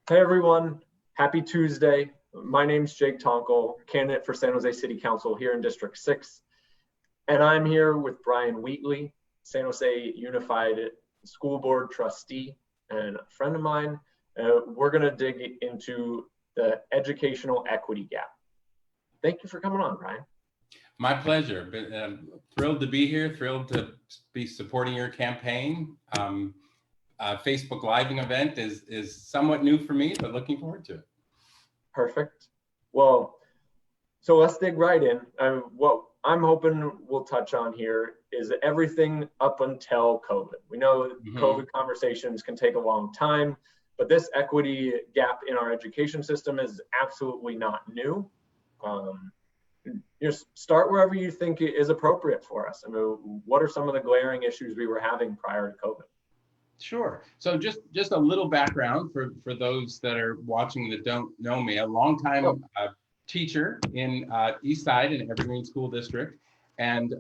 Hey everyone, happy Tuesday. My name's Jake Tonkel, candidate for San Jose City Council here in District 6. And I'm here with Brian Wheatley, San Jose Unified School Board trustee and a friend of mine. We're going to dig into the educational equity gap. Thank you for coming on, Brian. My pleasure. Thrilled to be here, thrilled to be supporting your campaign. Facebook Living event is somewhat new for me, but looking forward to it. Perfect. Well, so let's dig right in. What I'm hoping we'll touch on here is everything up until COVID. We know COVID conversations can take a long time, but this equity gap in our education system is absolutely not new. Just start wherever you think is appropriate for us. I mean, what are some of the glaring issues we were having prior to COVID? Sure. So just a little background for those that are watching that don't know me. A longtime teacher in East Side in Evergreen School District, and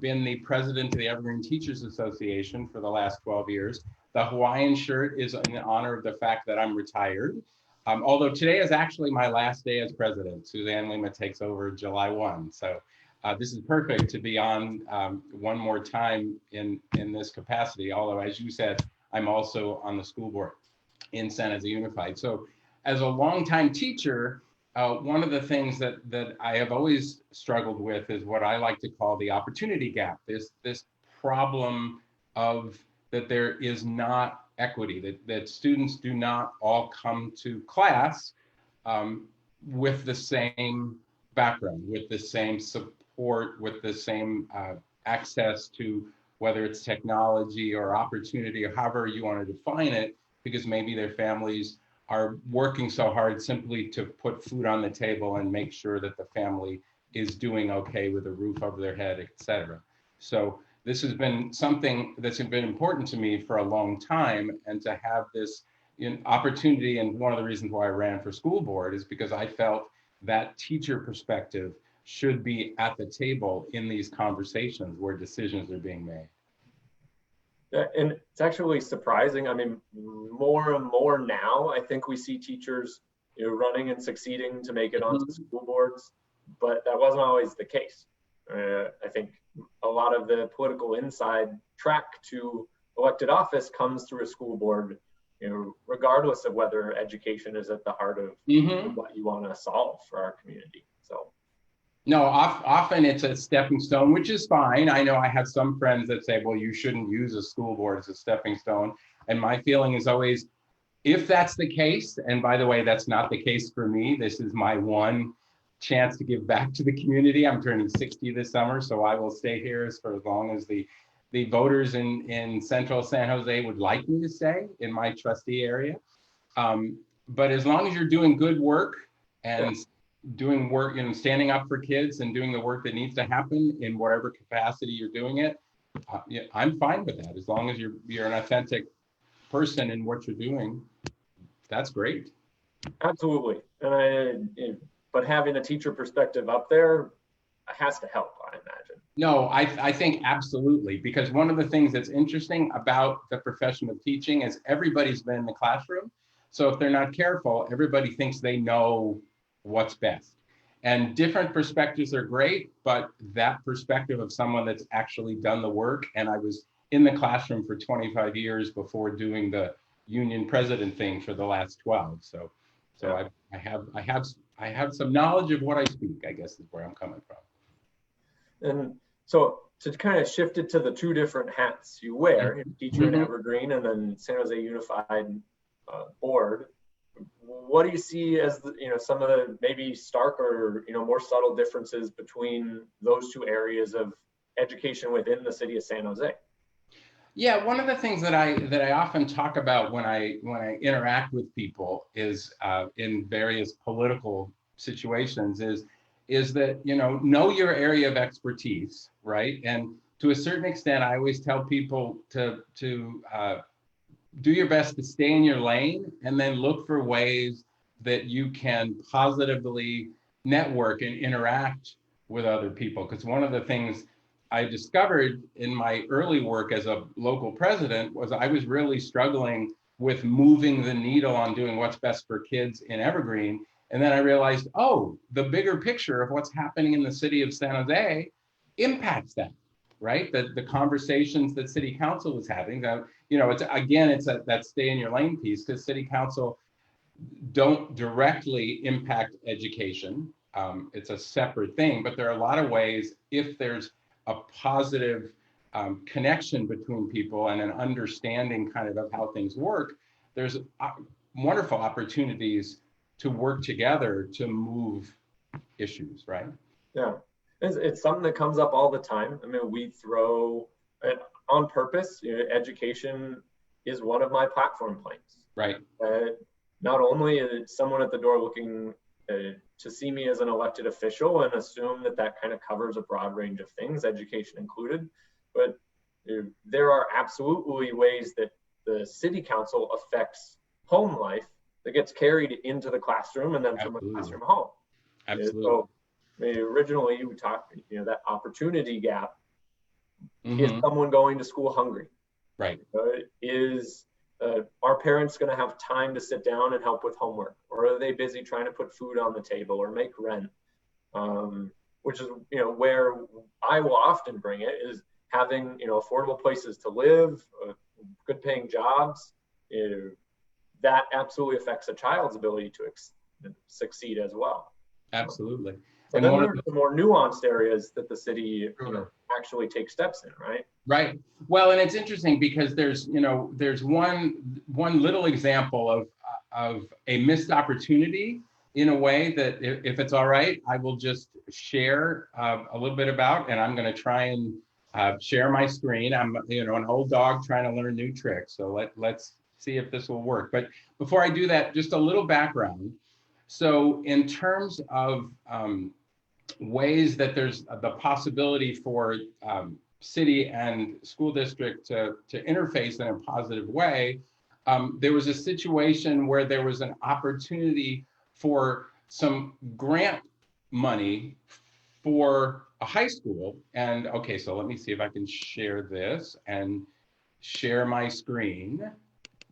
been the president of the Evergreen Teachers Association for the last 12 years. The Hawaiian shirt is in honor of the fact that I'm retired. Although today is actually my last day as president. Suzanne Lima takes over July 1. So this is perfect to be on one more time in this capacity. Although, as you said, I'm also on the school board in San Jose Unified. So as a longtime teacher, one of the things that I have always struggled with is what I like to call the opportunity gap. This problem of that there is not equity, that students do not all come to class with the same background, with the same support, with the same access to whether it's technology or opportunity or however you want to define it, because maybe their families are working so hard simply to put food on the table and make sure that the family is doing okay with a roof over their head, et cetera. So this has been something that's been important to me for a long time, and to have this opportunity, and one of the reasons why I ran for school board is because I felt that teacher perspective should be at the table in these conversations where decisions are being made. And it's actually surprising. I mean, more and more now, I think we see teachers running and succeeding to make it onto school boards, but that wasn't always the case. I think a lot of the political inside track to elected office comes through a school board, regardless of whether education is at the heart of what you want to solve for our community. So. No, often it's a stepping stone, which is fine. I know I have some friends that say, well, you shouldn't use a school board as a stepping stone. And my feeling is always, if that's the case, and by the way, that's not the case for me. This is my one chance to give back to the community. I'm turning 60 this summer, so I will stay here for as long as the voters in central San Jose would like me to stay in my trustee area. But as long as you're doing good work and doing work, standing up for kids and doing the work that needs to happen in whatever capacity you're doing it, I'm fine with that. As long as you're an authentic person in what you're doing, that's great. Absolutely. But having a teacher perspective up there has to help, I imagine. No, I think absolutely, because one of the things that's interesting about the profession of teaching is everybody's been in the classroom. So if they're not careful, everybody thinks they know what's best. And different perspectives are great, but that perspective of someone that's actually done the work, and I was in the classroom for 25 years before doing the union president thing for the last 12. So I have some knowledge of what I speak, I guess is where I'm coming from. And so to kind of shift it to the two different hats you wear, teacher in Evergreen and then San Jose Unified board, what do you see as some of the maybe stark or more subtle differences between those two areas of education within the city of San Jose? Yeah, one of the things that I often talk about when I interact with people is in various political situations is that know your area of expertise, right? And to a certain extent, I always tell people to do your best to stay in your lane, and then look for ways that you can positively network and interact with other people. Because one of the things I discovered in my early work as a local president was I was really struggling with moving the needle on doing what's best for kids in Evergreen. And then I realized, oh, the bigger picture of what's happening in the city of San Jose impacts that, right? The conversations that city council was having, that, it's that stay in your lane piece, because city council don't directly impact education. It's a separate thing, but there are a lot of ways, if there's a positive connection between people and an understanding kind of how things work, there's wonderful opportunities to work together to move issues, right? Yeah, it's something that comes up all the time. I mean, we throw it on purpose. Education is one of my platform planks. Right. Not only is someone at the door looking to see me as an elected official and assume that kind of covers a broad range of things, education included, but there are absolutely ways that the city council affects home life that gets carried into the classroom and then from the classroom home. Absolutely. So originally we talked, that opportunity gap. Is someone going to school hungry? Right. Are parents going to have time to sit down and help with homework, or are they busy trying to put food on the table or make rent? Which is, where I will often bring it, is having, affordable places to live, good paying jobs. That absolutely affects a child's ability to succeed as well. Absolutely. So then there's the more nuanced areas that the city actually takes steps in, right? Right. Well, and it's interesting because there's one little example of a missed opportunity, in a way that, if it's all right, I will just share a little bit about, and I'm going to try and share my screen. I'm an old dog trying to learn new tricks, so let's see if this will work. But before I do that, just a little background. So in terms of ways that there's the possibility for city and school district to interface in a positive way, there was a situation where there was an opportunity for some grant money for a high school. And okay, so let me see if I can share this and share my screen.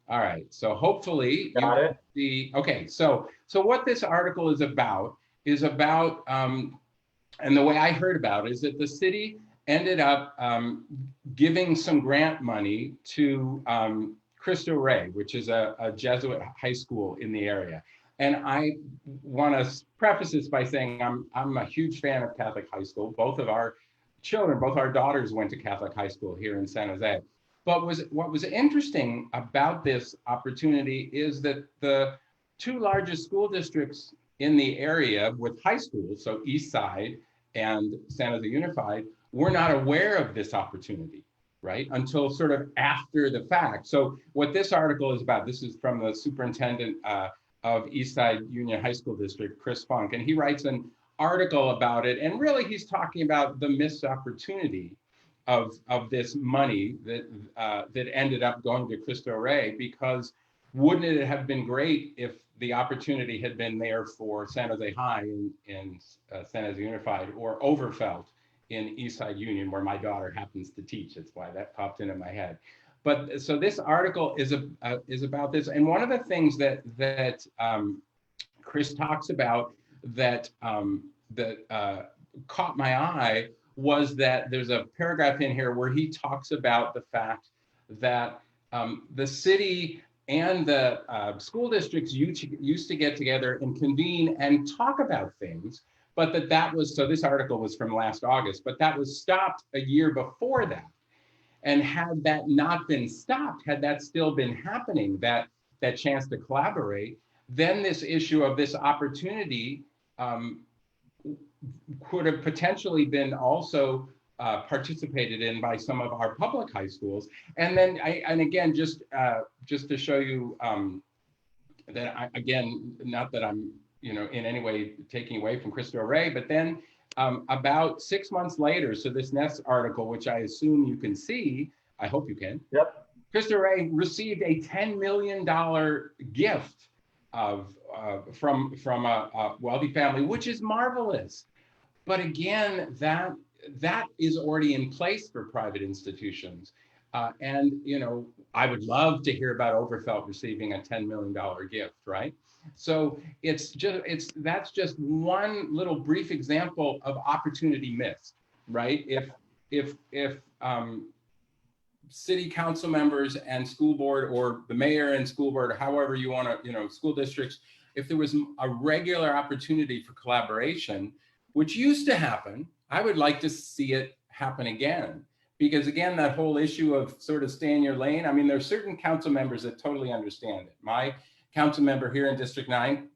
All right, so hopefully Got it. Okay, so what this article is about, and the way I heard about it is that the city ended up giving some grant money to Cristo Rey, which is a Jesuit high school in the area. And I want to preface this by saying I'm a huge fan of Catholic high school. Both of our children, both our daughters went to Catholic high school here in San Jose. But what was interesting about this opportunity is that the two largest school districts in the area with high schools, so East Side and San Jose Unified, were not aware of this opportunity, right? Until sort of after the fact. So what this article is about, this is from the superintendent of East Side Union High School District, Chris Funk, and he writes an article about it. And really he's talking about the missed opportunity of this money that ended up going to Cristo Rey, because wouldn't it have been great if the opportunity had been there for San Jose High in San Jose Unified, or Overfelt in Eastside Union, where my daughter happens to teach. That's why that popped into my head. But so this article is about this, and one of the things that Chris talks about that caught my eye was that there's a paragraph in here where he talks about the fact that the city and the school districts used to get together and convene and talk about things, but that was, so this article was from last August, but that was stopped a year before that. And had that not been stopped, had that still been happening, that chance to collaborate, then this issue of this opportunity could have potentially been also participated in by some of our public high schools. And then, again, just to show you that again, not that I'm in any way taking away from Cristo Rey, but then about 6 months later, so this next article, which I assume you can see, I hope you can. Yep. Cristo Rey received a $10 million gift from a wealthy family, which is marvelous. But again, that is already in place for private institutions. And I would love to hear about Overfelt receiving a $10 million gift, right? So that's just one little brief example of opportunity missed, right? If city council members and school board, or the mayor and school board, or however you want to, school districts, if there was a regular opportunity for collaboration, which used to happen, I would like to see it happen again. Because again, that whole issue of sort of stay in your lane, I mean, there's certain council members that totally understand it. My council member here in District 9,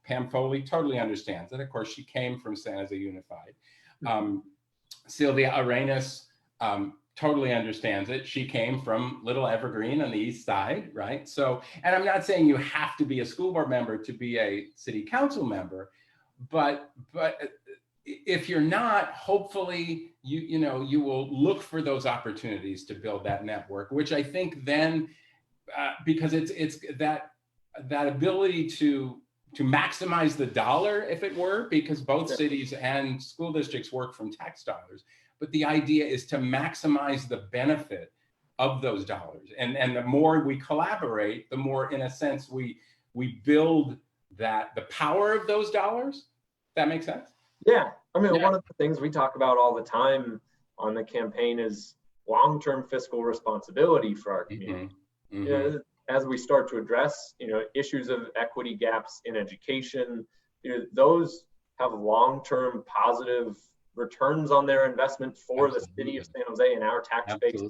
Pam Foley, totally understands it. Of course, she came from San Jose Unified. Sylvia Arenas totally understands it. She came from Little Evergreen on the east side, right? So, and I'm not saying you have to be a school board member to be a city council member, but if you're not, hopefully you will look for those opportunities to build that network, which I think then, because it's that ability to maximize the dollar, if it were, because both cities and school districts work from tax dollars. But the idea is to maximize the benefit of those dollars. And the more we collaborate, the more, in a sense, we build the power of those dollars. That makes sense? Yeah. I mean, one of the things we talk about all the time on the campaign is long-term fiscal responsibility for our community. As we start to address, issues of equity gaps in education, those have long-term positive returns on their investment for the city of San Jose and our tax base.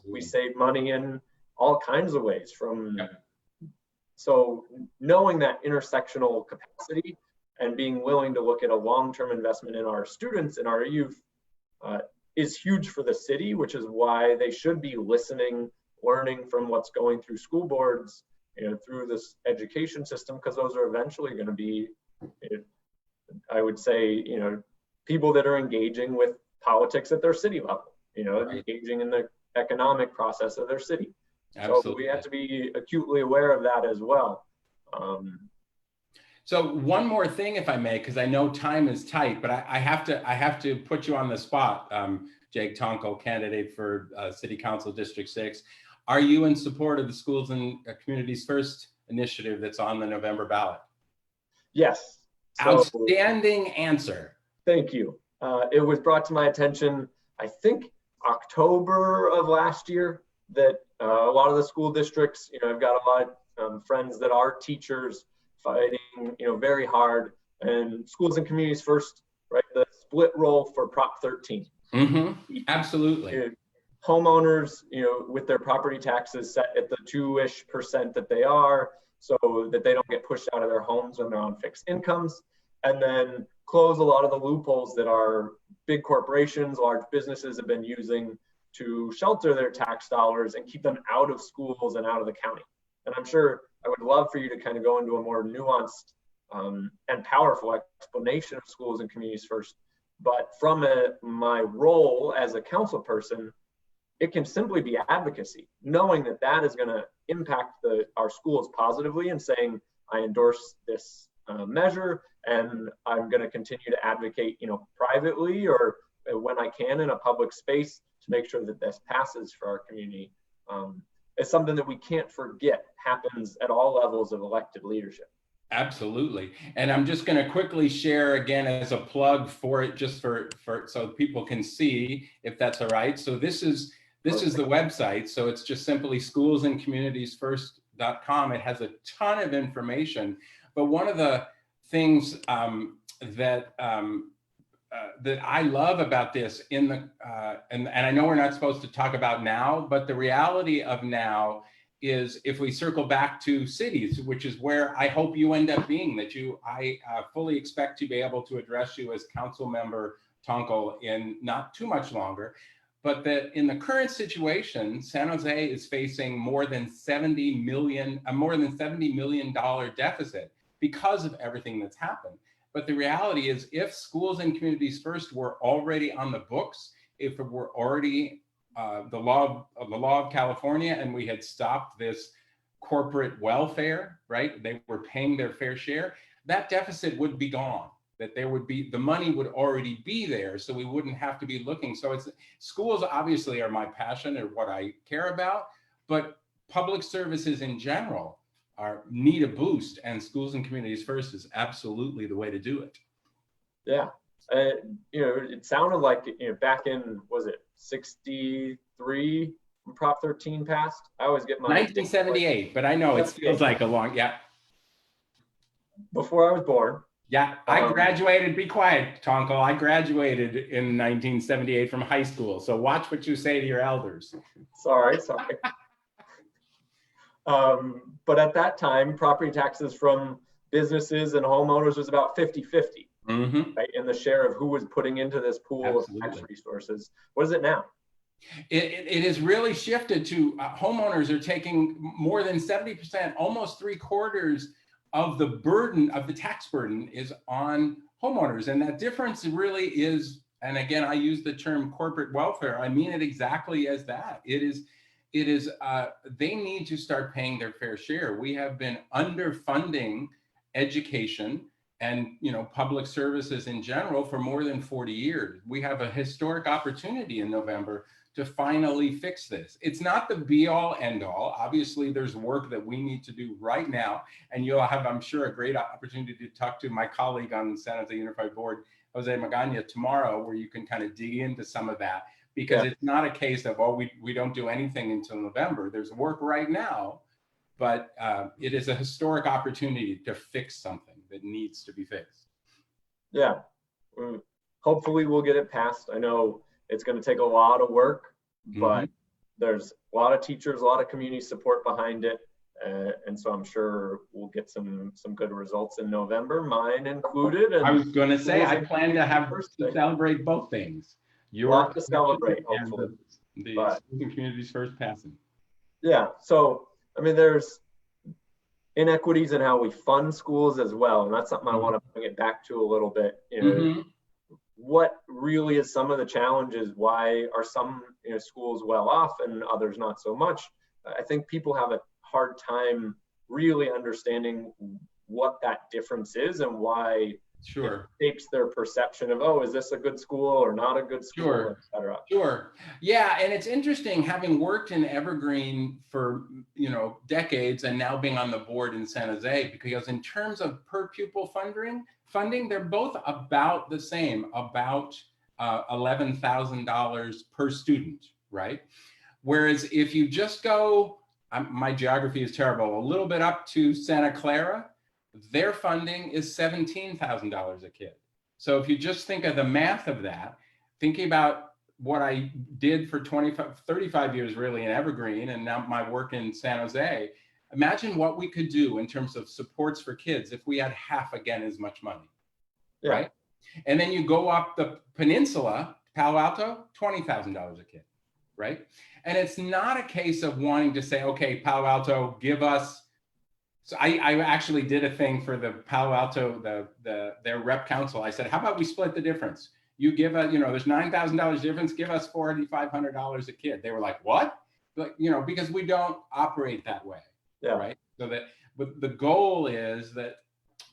We save money in all kinds of ways so knowing that intersectional capacity and being willing to look at a long-term investment in our students and our youth is huge for the city, which is why they should be listening, learning from what's going through school boards, through this education system, because those are eventually going to be, I would say, people that are engaging with politics at their city level, engaging in the economic process of their city. Absolutely. So we have to be acutely aware of that as well. So one more thing, if I may, because I know time is tight, but I have to put you on the spot, Jake Tonko, candidate for City Council District 6. Are you in support of the Schools and Communities First initiative that's on the November ballot? Yes. Outstanding answer. Thank you. It was brought to my attention, I think, October of last year, that a lot of the school districts, I've got a lot of friends that are teachers fighting, very hard, and Schools and Communities First, right? The split roll for Prop 13. Absolutely. Homeowners, with their property taxes set at the 2-ish% that they are, so that they don't get pushed out of their homes when they're on fixed incomes, and then close a lot of the loopholes that our big corporations, large businesses have been using to shelter their tax dollars and keep them out of schools and out of the county. And I'm sure I would love for you to kind of go into a more nuanced and powerful explanation of Schools and Communities First. But from my role as a council person, it can simply be advocacy, knowing that that is going to impact our schools positively, and saying, I endorse this measure, and I'm going to continue to advocate, privately or when I can in a public space to make sure that this passes for our community. It's something that we can't forget happens at all levels of elected leadership. Absolutely. And I'm just going to quickly share again as a plug for it, just for so people can see, if that's all right. So this is the website. So it's just simply schoolsandcommunitiesfirst.com. It has a ton of information. But one of the things that I love about this and I know we're not supposed to talk about now, but the reality of now is, if we circle back to cities, which is where I hope you end up being, I fully expect to be able to address you as Council Member Tonko in not too much longer, but that in the current situation, San Jose is facing more than $70 million deficit because of everything that's happened. But the reality is, if Schools and Communities First were already on the books, if it were already the law of California, and we had stopped this corporate welfare, right? They were paying their fair share, that deficit would be gone. That the money would already be there, so we wouldn't have to be looking. So schools obviously are my passion and what I care about, but public services in general need a boost, and schools and communities first is absolutely the way to do it. Yeah. It sounded like, back in, was it 63 when Prop 13 passed? I always get my 1978, but I know it feels like a long, yeah. Before I was born. Yeah, I graduated, be quiet, Tonko. I graduated in 1978 from high school. So watch what you say to your elders. Sorry. But at that time, property taxes from businesses and homeowners was about 50-50, right? And the share of who was putting into this pool of tax resources. What is it now? It has really shifted to homeowners are taking more than 70%, almost 3/4 of the burden of the tax burden is on homeowners. And that difference really is, and again, I use the term corporate welfare. I mean it exactly as that. It is they need to start paying their fair share. We have been underfunding education and public services in general for more than 40 years. We have a historic opportunity in November to finally fix this. It's not the be all end all. Obviously, there's work that we need to do right now. And you'll have, I'm sure, a great opportunity to talk to my colleague on the San Jose Unified Board, Jose Magana, tomorrow, where you can kind of dig into some of that. Because it's not a case of, oh, we don't do anything until November. There's work right now, but it is a historic opportunity to fix something that needs to be fixed. Yeah, hopefully we'll get it passed. I know it's going to take a lot of work, but there's a lot of teachers, a lot of community support behind it. And so I'm sure we'll get some good results in November, mine included. And I was going to say, I plan to celebrate both things. A lot to celebrate, hopefully. The schools and communities first passing. Yeah, so I mean, there's inequities in how we fund schools as well, and that's something I want to bring it back to a little bit. What really is some of the challenges? Why are some schools well off and others not so much? I think people have a hard time really understanding what that difference is and why it shapes their perception of, oh, is this a good school or not a good school, et cetera. Yeah, and it's interesting having worked in Evergreen for decades and now being on the board in San Jose, because in terms of per pupil funding, they're both about the same, about $11,000 per student, right? Whereas if you just go, my geography is terrible, a little bit up to Santa Clara, their funding is $17,000 a kid. So if you just think of the math of that, thinking about what I did for 35 years really in Evergreen and now my work in San Jose, imagine what we could do in terms of supports for kids if we had half again as much money, right? And then you go up the peninsula, Palo Alto, $20,000 a kid, right? And it's not a case of wanting to say, okay, Palo Alto, give us. So I actually did a thing for the Palo Alto, their rep council. I said, how about we split the difference? You give us, there's $9,000 difference, give us $4,500 a kid. They were like, what? But, because we don't operate that way, right? So but the goal is that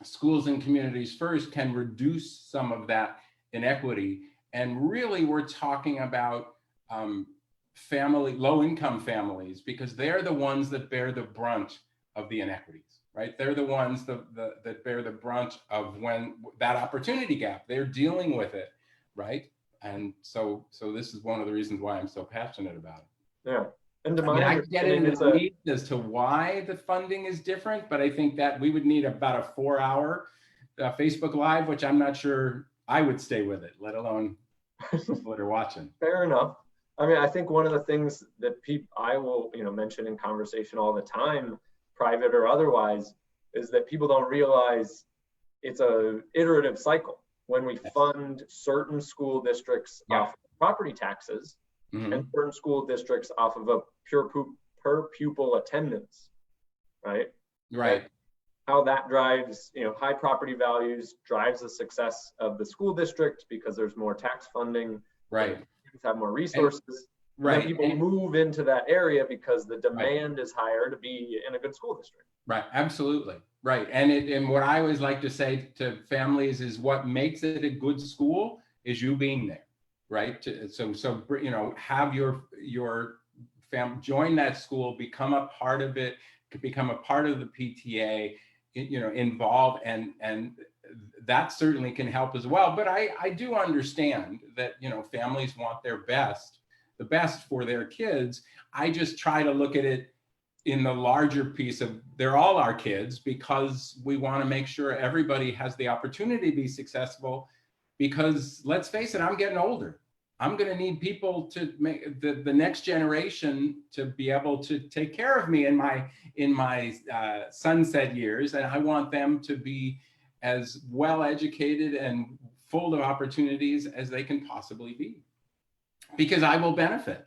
schools and communities first can reduce some of that inequity. And really we're talking about low-income families, because they're the ones that bear the brunt of the inequities, right? They're the ones that bear the brunt of when that opportunity gap, they're dealing with it, right? And so this is one of the reasons why I'm so passionate about it. Yeah, and I get into the weeds as to why the funding is different, but I think that we would need about a 4-hour Facebook Live, which I'm not sure I would stay with it, let alone people that are watching. Fair enough. I mean, I think one of the things that I will mention in conversation all the time, private or otherwise, is that people don't realize it's a iterative cycle. When we fund certain school districts off of property taxes and certain school districts off of a per pupil attendance, right? Right. How that drives, high property values drives the success of the school district because there's more tax funding. Right. Students have more resources. Right. People move into that area because the demand is higher to be in a good school district. Right. Absolutely. Right. And what I always like to say to families is what makes it a good school is you being there. Right. So have your join that school, become a part of it, become a part of the PTA, involved, and that certainly can help as well. But I do understand that, families want the best for their kids. I just try to look at it in the larger piece of they're all our kids, because we want to make sure everybody has the opportunity to be successful, because let's face it, I'm getting older. I'm going to need people to make the next generation to be able to take care of me in my sunset years. And I want them to be as well educated and full of opportunities as they can possibly be, because I will benefit.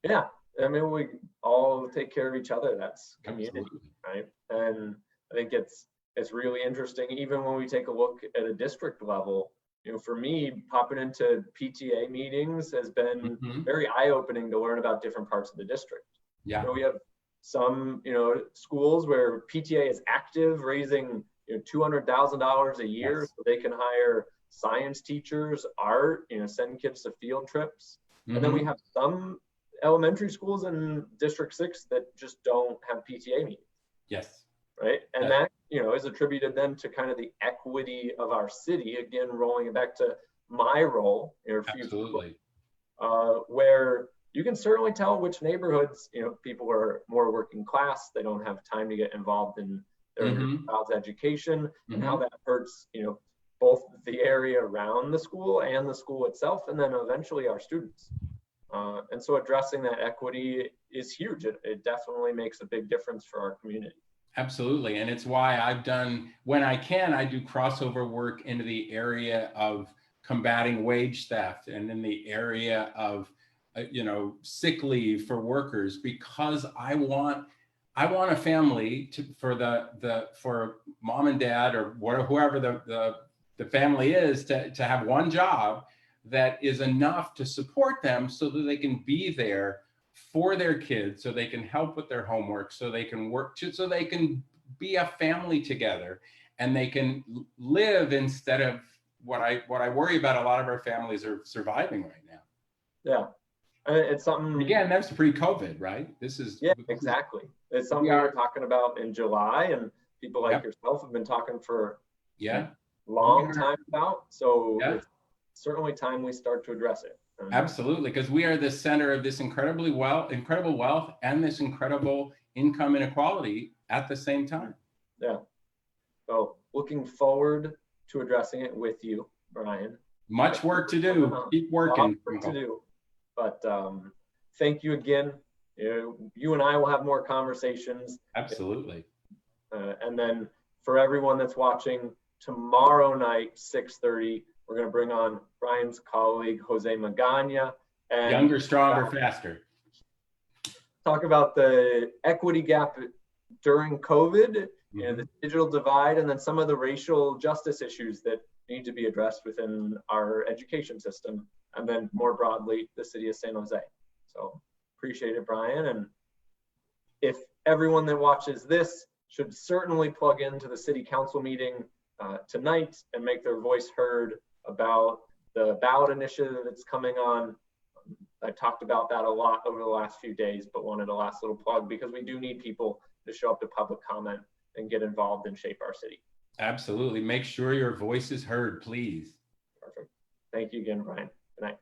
Yeah. I mean, we all take care of each other. That's community, Absolutely. right? And I think it's really interesting, even when we take a look at a district level. For me, popping into PTA meetings has been very eye-opening to learn about different parts of the district. Yeah. We have some, schools where PTA is active, raising $200,000 a year, Yes. so they can hire science teachers, art, send kids to field trips. And then we have some elementary schools in District 6 that just don't have PTA meetings. Yes. Right. And that, is attributed then to kind of the equity of our city. Again, rolling it back to my role, Absolutely. Where you can certainly tell which neighborhoods, people are more working class. They don't have time to get involved in their child's education, and how that hurts, both the area around the school and the school itself, and then eventually our students. And so addressing that equity is huge. It definitely makes a big difference for our community. Absolutely. And it's why when I can, I do crossover work into the area of combating wage theft, and in the area of, sick leave for workers, because I want a family for mom and dad, or whoever the family is, to have one job that is enough to support them, so that they can be there for their kids, so they can help with their homework, so they can work, so they can be a family together, and they can live, instead of what I worry about. A lot of our families are surviving right now. Yeah. It's something, again, that's pre-COVID, right? Exactly. It's something we were talking about in July, and people like yourself have been talking for a long time about. So it's certainly time we start to address it. Absolutely, because we are the center of this incredible wealth and this incredible income inequality at the same time. Yeah. So looking forward to addressing it with you, Brian. Much work to do. Keep working. Work to do. But thank you again. You and I will have more conversations. Absolutely. And then for everyone that's watching, tomorrow night, 6:30, we're going to bring on Brian's colleague, Jose Magana. And younger, stronger, faster. Talk about the equity gap during COVID, the digital divide, and then some of the racial justice issues that need to be addressed within our education system, and then more broadly, the city of San Jose. So appreciate it, Brian. And if everyone that watches this should certainly plug into the city council meeting tonight and make their voice heard about the ballot initiative that's coming on. I talked about that a lot over the last few days, but wanted a last little plug, because we do need people to show up to public comment and get involved and shape our city. Absolutely. Make sure your voice is heard, please. Perfect. Thank you again, Brian. Good night.